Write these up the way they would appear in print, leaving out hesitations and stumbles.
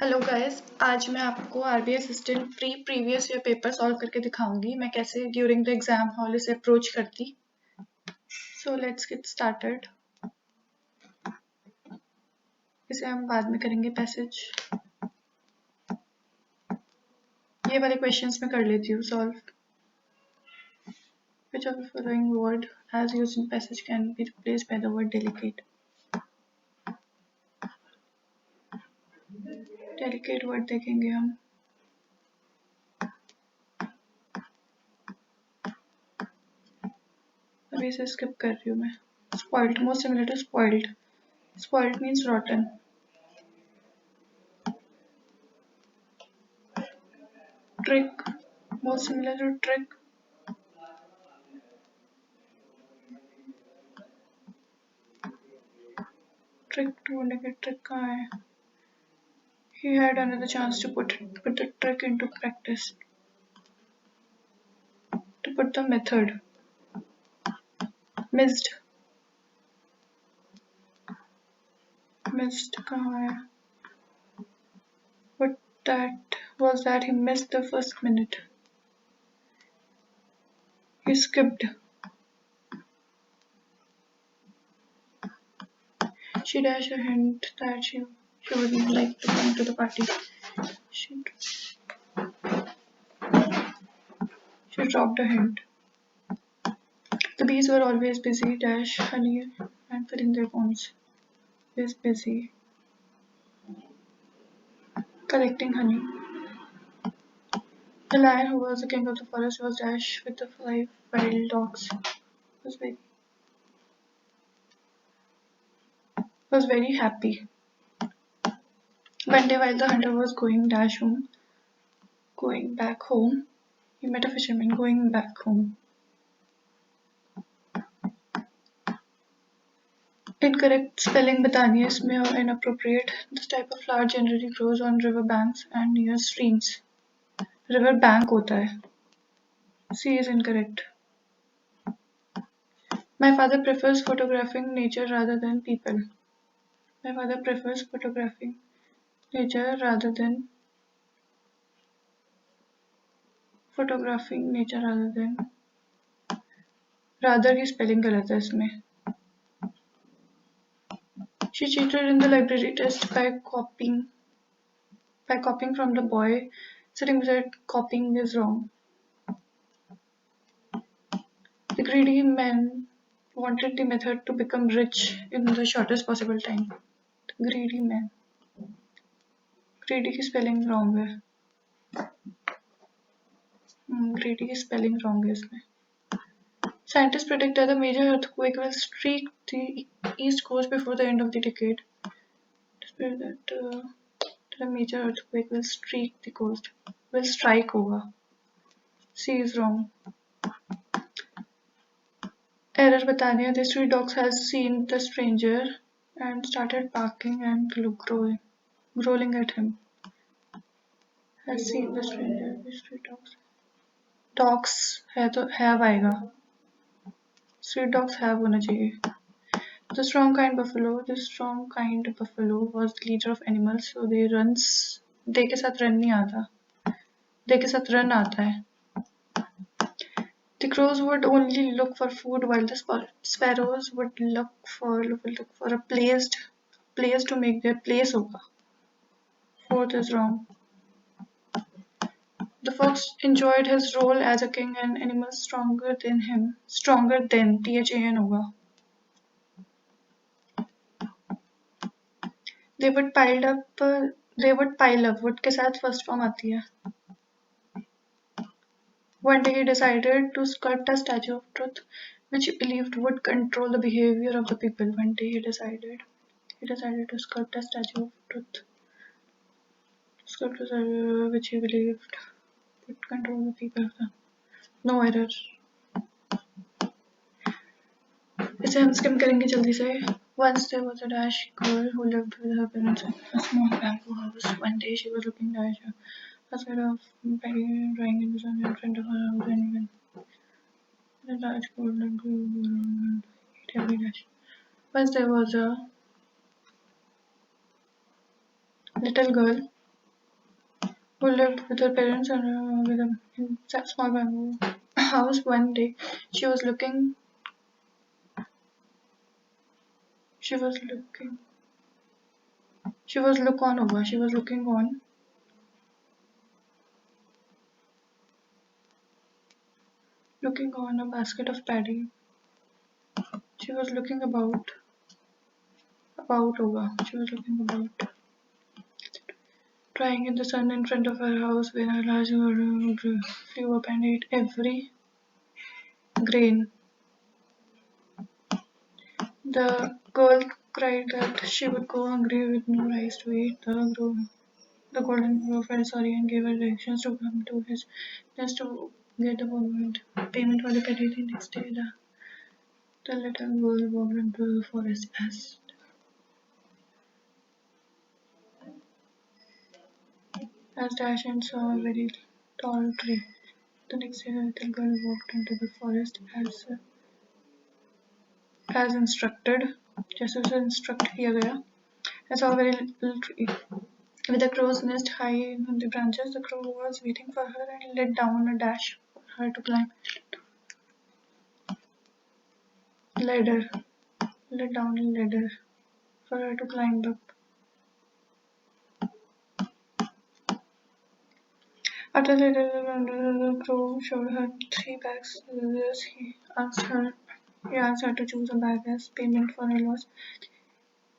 Hello guys, आज मैं आपको RBI assistant previous year paper solve करके दिखाऊंगी मैं कैसे ड्यूरिंग द एग्जाम हॉल इसे अप्रोच करती। So let's get started. इसे हम बाद में करेंगे पैसेज। ये वाले क्वेश्चंस मैं कर लेती हूँ solve. Which of the following word as used in passage can be replaced by the word delicate? Delicate word देखेंगे हम। अभी इसे स्किप कर रही हूँ मैं। Spoiled, most similar to spoiled. Spoiled means rotten. Trick, most similar to trick. Trick ढूंढने के trick कहाँ है? He had another chance to put the trick into practice. To put the method. Missed. Missed कहाँ है? But that was that he missed the first minute. He skipped. She dashed a hint that she wouldn't like to come to the party. She dropped a hint. The bees were always busy, dash honey and filling their combs. Is busy collecting honey. The lion who was the king of the forest was dash with the 5 wild dogs. Was very happy. One day while the hunter was going back home, he met a fisherman going back home. Incorrect spelling बतानी है इसमें और inappropriate. This type of flower generally grows on river banks and near streams. River bank होता है. C is incorrect. My father prefers photographing nature rather than people. My father prefers photographing nature rather than rather की spelling गलत है इसमें. She cheated in the library test by copying from the boy sitting beside. Copying is wrong. The greedy man wanted the method to become rich in the shortest possible time. The greedy man. Greedy की spelling wrong है. Greedy की spelling wrong है इसमें. Scientists predict that a major earthquake will streak the east coast before the end of the decade. That a major earthquake will streak the coast. Will strike होगा. C is wrong. Error बतानी है. These 3 dogs has seen the stranger and started barking and growling at him. Has seen the stranger. These 3 dogs. Dogs है तो have आएगा. 3 dogs have होना चाहिए. The strong kind buffalo was the leader of animals, so they के साथ run नहीं आता. They के साथ run आता है. The crows would only look for food while the sparrows would look for a place to make their place hoga. 4th is wrong. The fox enjoyed his role as a king and animals stronger than THAN hoga. They would pile up would के साथ first form आती है. One day he decided to sculpt a statue of truth which he believed would control the behavior of the people. One day he decided to sculpt a statue of truth which he believed would control the people. No error. इसे हम scheme करेंगे जल्दी से. Once there was a dash girl who lived with her parents in a small bamboo house. One day she was looking dash outside of drying in the sun in front of her house and even the large golden grew around every dash. Once there was a little girl who lived with her parents and with a in a small bamboo house. One day, she was looking. She was looking. She was look on over. She was looking on a basket of paddy. She was looking about over. She was looking about, trying in the sun in front of her house when a large bird flew up and ate every grain. The girl cried that she would go hungry with no rice to eat. The golden crow felt sorry and gave her directions to come to his nest to get the payment for the petty. The next day, the little girl walked into the forest as Dash and saw a very tall tree. The next day, the little girl walked into the forest as instructed, जैसे उसे instruct किया गया. I saw a very little tree with a crow's nest high in the branches. The crow was waiting for her and let down a dash for her to climb. Ladder. Let down a ladder for her to climb up. After the little crow showed her 3 bags, he asked her to choose a bag as payment for her loss.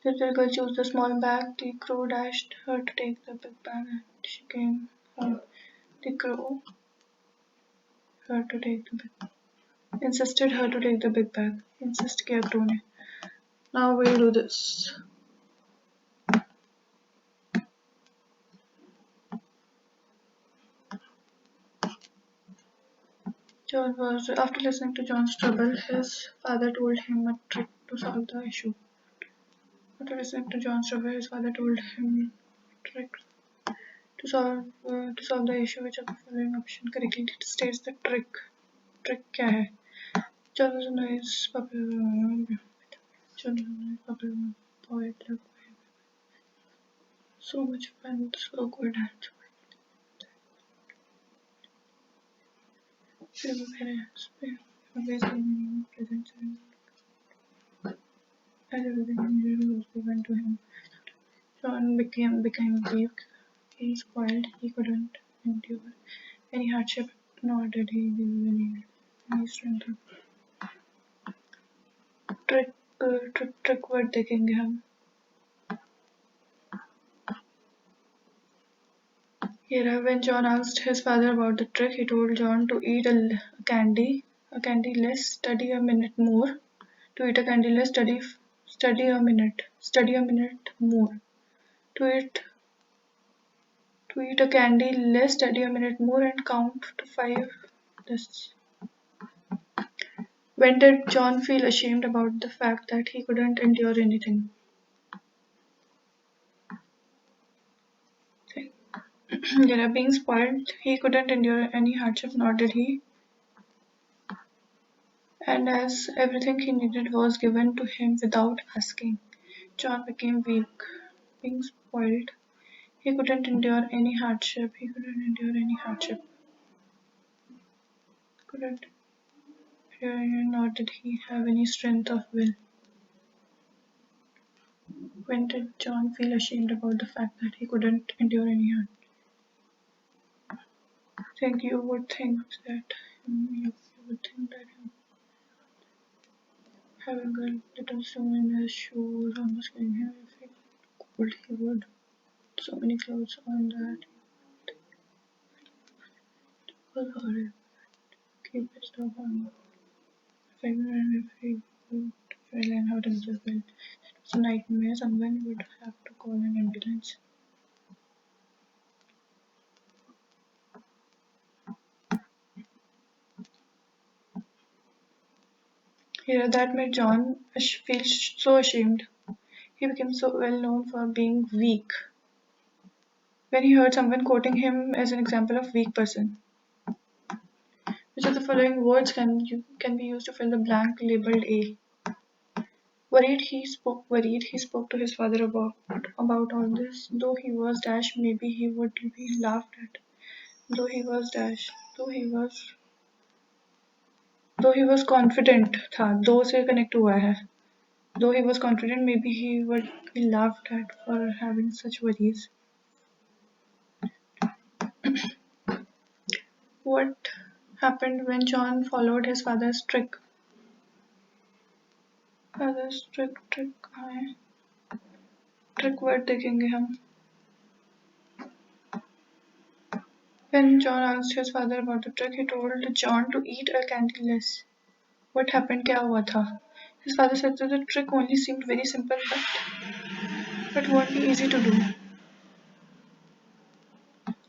The little girl chose the small bag. The crow dashed her to take the big bag, and she came home. The crow her to take the big insisted her to take the big bag. Insist किया crow ने. Now we'll do this. John was after listening to John's trouble, his father told him a trick to solve the issue. After listening to John's trouble, his father told him a trick to solve the issue. Which of the following option correctly states the trick? Trick क्या है? John was a nice puppy. John was a nice puppy boy. So much fun, so good at. Parents, always giving presents and as everything usual was given to him. John became weak. He spoiled. He couldn't endure any hardship, nor did he give any strength. Trick word देखेंगे हम. Here, when John asked his father about the trick, he told John to eat a candy less, study a minute more. To eat a candy less, study a minute more. To eat a candy less, study a minute more, and count to 5. This. When did John feel ashamed about the fact that he couldn't endure anything? Being spoiled, he couldn't endure any hardship, nor did he. And as everything he needed was given to him without asking, John became weak. Being spoiled, he couldn't endure any hardship. Couldn't endure, nor did he have any strength of will. When did John feel ashamed about the fact that he couldn't endure any hardship? I think you would think that having a little stone in his shoes almost killing him. If he could, he would. So many clothes on that. It was horrible. Keep his stuff on. If he would fell and hurt himself, well, it was a nightmare. Someone would have to call an ambulance. Here, that made John feel so ashamed. He became so well known for being weak. When he heard someone quoting him as an example of weak person, which of the following words can be used to fill the blank labeled A? Worried, he spoke to his father about all this. Though he was dash, maybe he would be laughed at. Though he was dash, though he was confident था दो से connect हुआ है. Though he was confident, maybe he would be laughed at for having such worries. What happened when John followed his father's trick? Father's trick कहाँ है? Trick word देखेंगे हम. When John asked his father about the trick, he told John to eat a candy less. What happened? क्या हुआ था? His father said that the trick only seemed very simple, but won't be easy to do.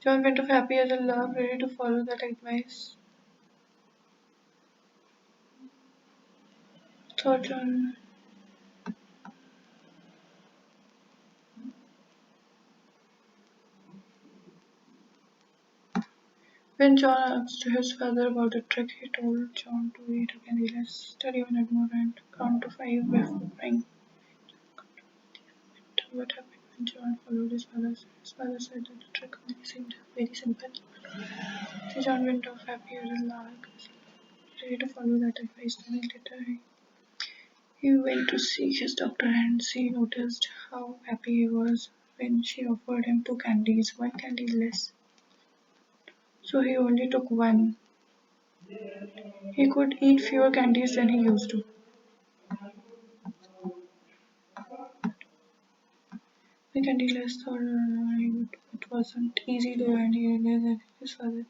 John went off happy as a lark, ready to follow that advice. Thought John. When John asked his father about the trick, he told John to eat a candy less, study 1 minute more, and count to 5 before crying. What happened when John followed his father? His father said that the trick only seemed very simple. So John went off happy as a lark, ready to follow that advice. 2 minutes later, he went to see his doctor, and she noticed how happy he was when she offered him 2 candies, 1 candy less. So he only took one. He could eat fewer candies than he used to. The candy less thought it wasn't easy though, and he realized that his father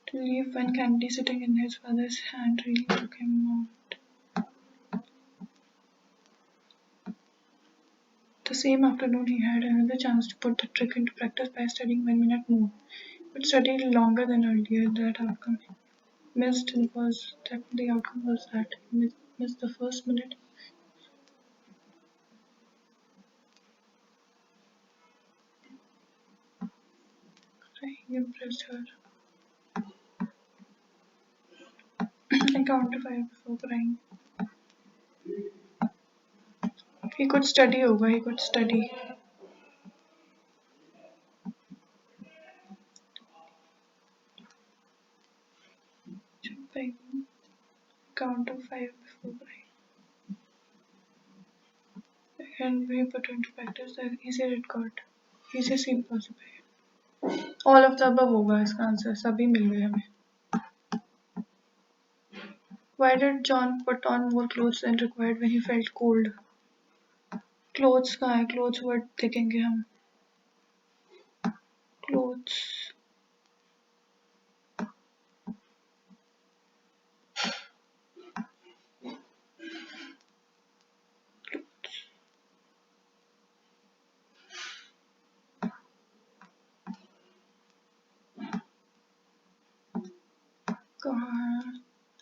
to leave one candy sitting in his father's hand really took him out. The same afternoon, he had another chance to put the trick into practice by studying 1 minute more. But studied longer than earlier. That outcome missed was that the outcome was that he missed the first minute. Crying impressed her. I counted to 5 before crying. He could study over. He could study. Jumping. Count to 5 before crying. And we put into practice, the easier it got. Easier seemed possible. All of the above होगा इसका answer सभी मिल गए हमें. Why did John put on more clothes than required when he felt cold? Clothes कहाँ है? Clothes word देखेंगे हम. Clothes. कहाँ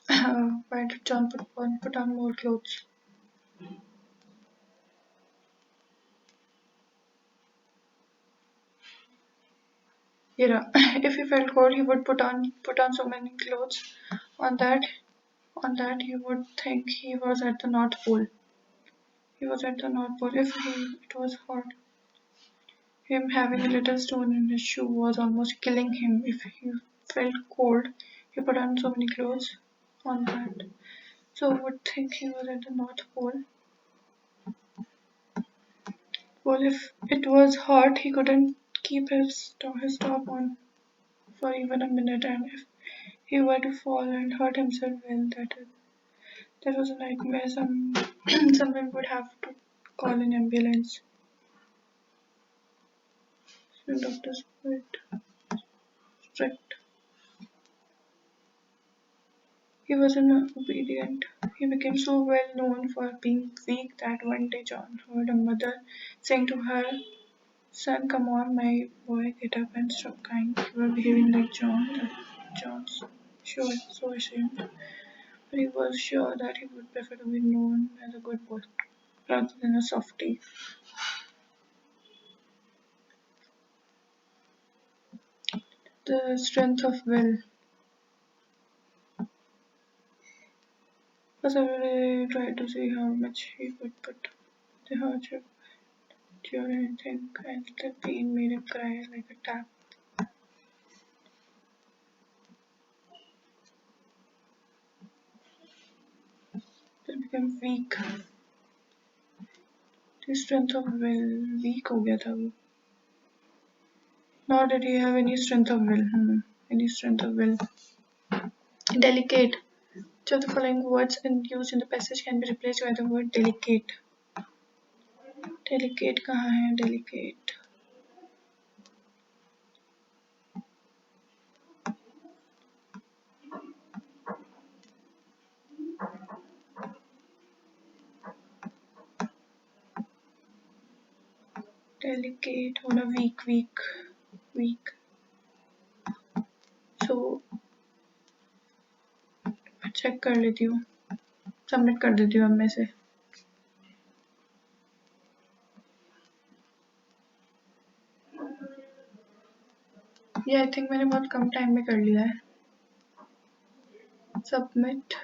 है? Why did John put on more clothes? Yeah. If he felt cold, he would put on so many clothes. On that, he would think he was at the North Pole. He was at the North Pole. It was hot, him having a little stone in his shoe was almost killing him. If he felt cold, he put on so many clothes. On that, so would think he was at the North Pole. Well, if it was hot, he couldn't keep his top on for even a minute, and if he were to fall and hurt himself, well, that was a nightmare. Someone would have to call an ambulance. So doctors were strict. He was an obedient. He became so well known for being weak that one day John heard a mother saying to her son, "Come on, my boy, get up and stop crying. You are behaving like John." John's sure so ashamed, but he was sure that he would prefer to be known as a good boy rather than a softie. The strength of will. First, I will try to see how much he would put. The hardship during think and the pain made him cry like a tap. Then became weak. The strength of will weak हो गया था वो. Nor did he have any strength of will. Any strength of will. Delicate. Each of the following words used in the passage can be replaced by the word delicate. Delicate कहाँ है? Delicate. Delicate होना weak. So check कर लेती हूँ. Submit कर देती हूँ अब मैं से. ये आई थिंक मैंने बहुत कम टाइम में कर लिया है. Submit.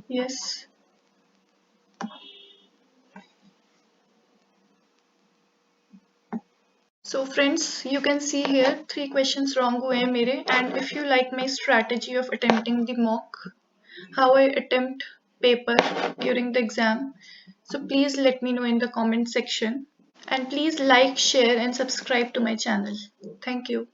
Yes. So friends, you can see here 3 questions wrong हुए हैं मेरे. And if you like my strategy of attempting the mock, how I attempt paper during the exam, so please let me know in the comment section. And please like, share and subscribe to my channel. Thank you.